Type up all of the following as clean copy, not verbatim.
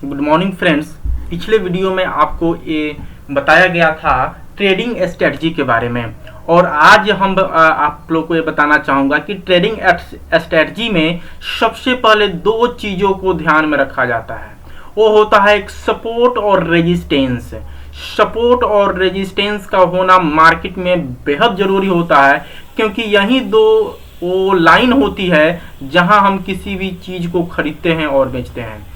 Good morning friends. पिछले video में आपको ये बताया गया था ट्रेडिंग स्ट्रेटजी के बारे में, और आज हम आप लोग को ये बताना चाहूँगा कि ट्रेडिंग स्ट्रेटजी में सबसे पहले दो चीज़ों को ध्यान में रखा जाता है। वो होता है एक सपोर्ट और रेजिस्टेंस। सपोर्ट और रेजिस्टेंस का होना मार्केट में बेहद ज़रूरी होता है, क्योंकि यही दो वो लाइन होती है जहां हम किसी भी चीज़ को खरीदते हैं और बेचते हैं।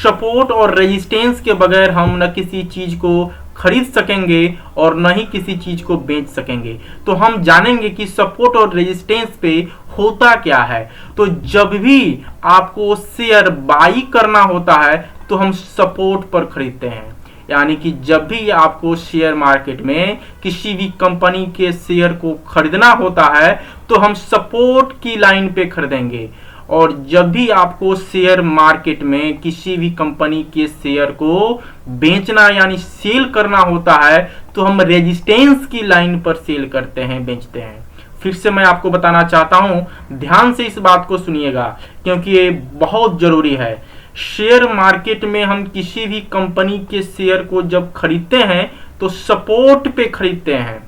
सपोर्ट और रेजिस्टेंस के बगैर हम न किसी चीज़ को खरीद सकेंगे और न ही किसी चीज़ को बेच सकेंगे। तो हम जानेंगे कि सपोर्ट और रेजिस्टेंस पे होता क्या है। तो जब भी आपको शेयर बाई करना होता है तो हम सपोर्ट पर खरीदते हैं, यानी कि जब भी आपको शेयर मार्केट में किसी भी कंपनी के शेयर को खरीदना होता है तो हम सपोर्ट की लाइन पे खरीदेंगे, और जब भी आपको शेयर मार्केट में किसी भी कंपनी के शेयर को बेचना यानी सेल करना होता है तो हम रेजिस्टेंस की लाइन पर सेल करते हैं, बेचते हैं। फिर से मैं आपको बताना चाहता हूं, ध्यान से इस बात को सुनिएगा क्योंकि ये बहुत जरूरी है। शेयर मार्केट में हम किसी भी कंपनी के शेयर को जब खरीदते हैं तो सपोर्ट पे खरीदते हैं,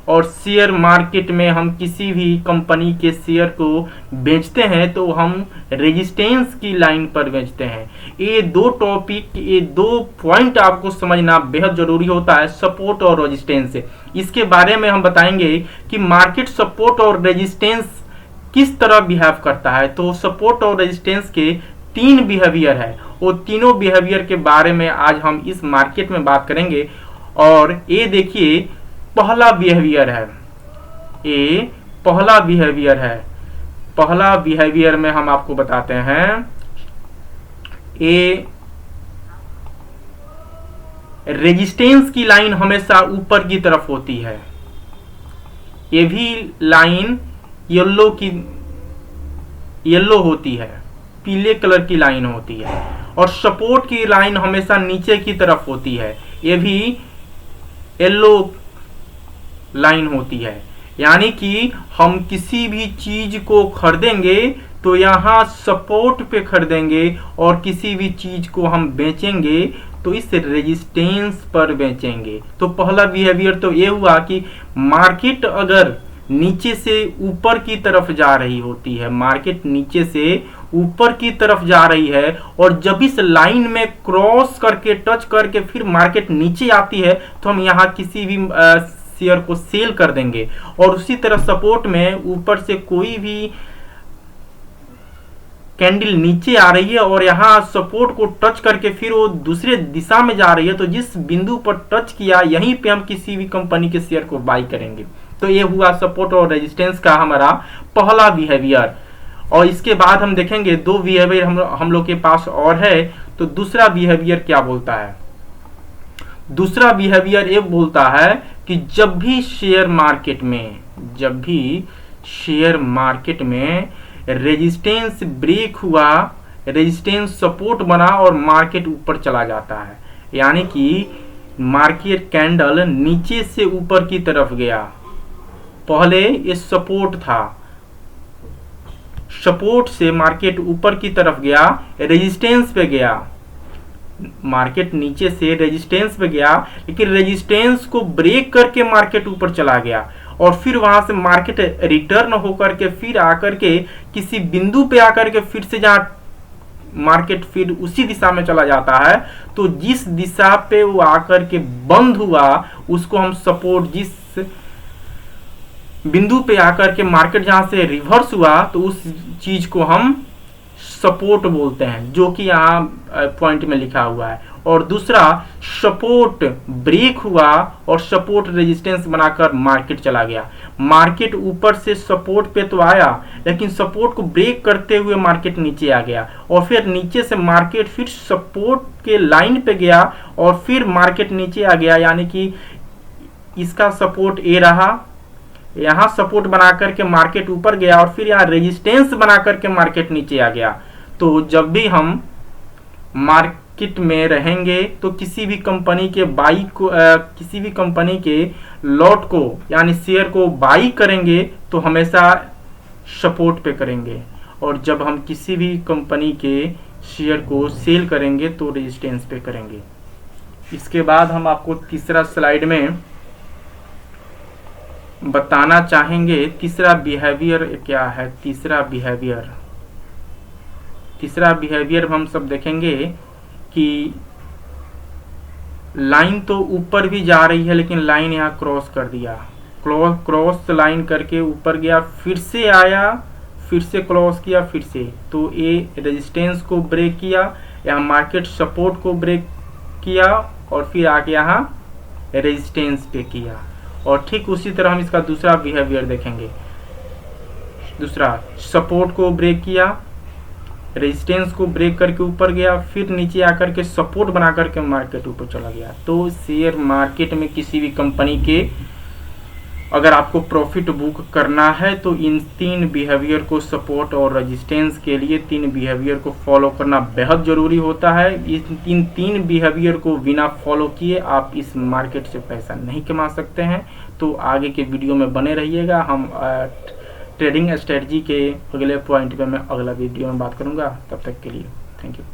और शेयर मार्केट में हम किसी भी कंपनी के शेयर को बेचते हैं तो हम रेजिस्टेंस की लाइन पर बेचते हैं। ये दो टॉपिक, ये दो पॉइंट आपको समझना बेहद जरूरी होता है, सपोर्ट और रेजिस्टेंस। इसके बारे में हम बताएंगे कि मार्केट सपोर्ट और रेजिस्टेंस किस तरह बिहेव करता है। तो सपोर्ट और रेजिस्टेंस के तीन बिहेवियर है, वो तीनों बिहेवियर के बारे में आज हम इस मार्केट में बात करेंगे। और ये देखिए, पहला बिहेवियर है, ये पहला बिहेवियर है। पहला बिहेवियर में हम आपको बताते हैं, ये रेजिस्टेंस की लाइन हमेशा ऊपर की तरफ होती है। ये भी लाइन येलो होती है, पीले कलर की लाइन होती है, और सपोर्ट की लाइन हमेशा नीचे की तरफ होती है, ये भी येलो लाइन होती है। यानी कि हम किसी भी चीज को खरीदेंगे तो यहाँ सपोर्ट पे खरीदेंगे, और किसी भी चीज को हम बेचेंगे तो इस रेजिस्टेंस पर बेचेंगे। तो पहला बिहेवियर तो ये हुआ कि मार्केट अगर नीचे से ऊपर की तरफ जा रही होती है, मार्केट नीचे से ऊपर की तरफ जा रही है, और जब इस लाइन में क्रॉस करके टच करके फिर मार्केट नीचे आती है तो हम यहाँ किसी भी शेयर को सेल कर देंगे। और उसी तरह सपोर्ट में ऊपर से कोई भी कैंडल नीचे आ रही है और यहाँ सपोर्ट को टच करके फिर वो दूसरे दिशा में जा रही है, तो जिस बिंदु पर टच किया यहीं पे हम किसी भी कंपनी के शेयर को बाई करेंगे। तो ये हुआ सपोर्ट और रेजिस्टेंस का हमारा पहला बिहेवियर। और इसके बाद हम देखेंगे दो बिहेवियर हम लोग के पास और है। तो दूसरा बिहेवियर क्या बोलता है? दूसरा बिहेवियर ये बोलता है कि जब भी शेयर मार्केट में रेजिस्टेंस ब्रेक हुआ, रेजिस्टेंस सपोर्ट बना और मार्केट ऊपर चला जाता है, यानी कि मार्केट कैंडल नीचे से ऊपर की तरफ गया। पहले ये सपोर्ट था, सपोर्ट से मार्केट ऊपर की तरफ गया, रेजिस्टेंस पे गया, मार्केट नीचे से रेजिस्टेंस पे गया, लेकिन रेजिस्टेंस को ब्रेक करके मार्केट ऊपर चला गया, और फिर वहां से मार्केट रिटर्न होकर के फिर आकर के किसी बिंदु पे आकर के फिर से जहां मार्केट फिर उसी दिशा में चला जाता है, तो जिस दिशा पे वो आकर के बंद हुआ उसको हम सपोर्ट, जिस बिंदु पे आकर के मार्केट जहां से रिवर्स हुआ तो उस चीज को हम सपोर्ट बोलते हैं, जो कि यहाँ पॉइंट में लिखा हुआ है। और दूसरा, सपोर्ट ब्रेक हुआ और सपोर्ट रेजिस्टेंस बनाकर मार्केट चला गया। मार्केट ऊपर से सपोर्ट पे तो आया, लेकिन सपोर्ट को ब्रेक करते हुए मार्केट नीचे आ गया, और फिर नीचे से मार्केट फिर सपोर्ट के लाइन पे गया और फिर मार्केट नीचे आ गया। यानी कि इसका सपोर्ट ए रहा, यहाँ सपोर्ट बना करके मार्केट ऊपर गया, और फिर यहाँ रेजिस्टेंस बना करके मार्केट नीचे आ गया। तो जब भी हम मार्केट में रहेंगे तो किसी भी कंपनी के किसी भी कंपनी के लॉट को यानी शेयर को बाई करेंगे तो हमेशा सपोर्ट पे करेंगे, और जब हम किसी भी कंपनी के शेयर को सेल करेंगे तो रेजिस्टेंस पे करेंगे। इसके बाद हम आपको तीसरा स्लाइड में बताना चाहेंगे तीसरा बिहेवियर क्या है। तीसरा बिहेवियर हम सब देखेंगे कि लाइन तो ऊपर भी जा रही है लेकिन लाइन यहाँ क्रॉस कर दिया, क्रॉस लाइन करके ऊपर गया, फिर से आया, फिर से क्रॉस किया, फिर से, तो ये रेजिस्टेंस को ब्रेक किया, यहाँ मार्केट सपोर्ट को ब्रेक किया और फिर आके यहाँ रेजिस्टेंस पे किया। और ठीक उसी तरह हम इसका दूसरा बिहेवियर देखेंगे। दूसरा सपोर्ट को ब्रेक किया, रेजिस्टेंस को ब्रेक करके ऊपर गया, फिर नीचे आकर के सपोर्ट बना करके मार्केट ऊपर चला गया। तो शेयर मार्केट में किसी भी कंपनी के अगर आपको प्रॉफिट बुक करना है तो इन 3 बिहेवियर को, सपोर्ट और रेजिस्टेंस के लिए 3 बिहेवियर को फॉलो करना बेहद ज़रूरी होता है। इन 3 बिहेवियर को बिना फॉलो किए आप इस मार्केट से पैसा नहीं कमा सकते हैं। तो आगे के वीडियो में बने रहिएगा। हम ट्रेडिंग स्ट्रेटजी के अगले पॉइंट पे मैं अगला वीडियो में बात करूंगा। तब तक के लिए थैंक यू।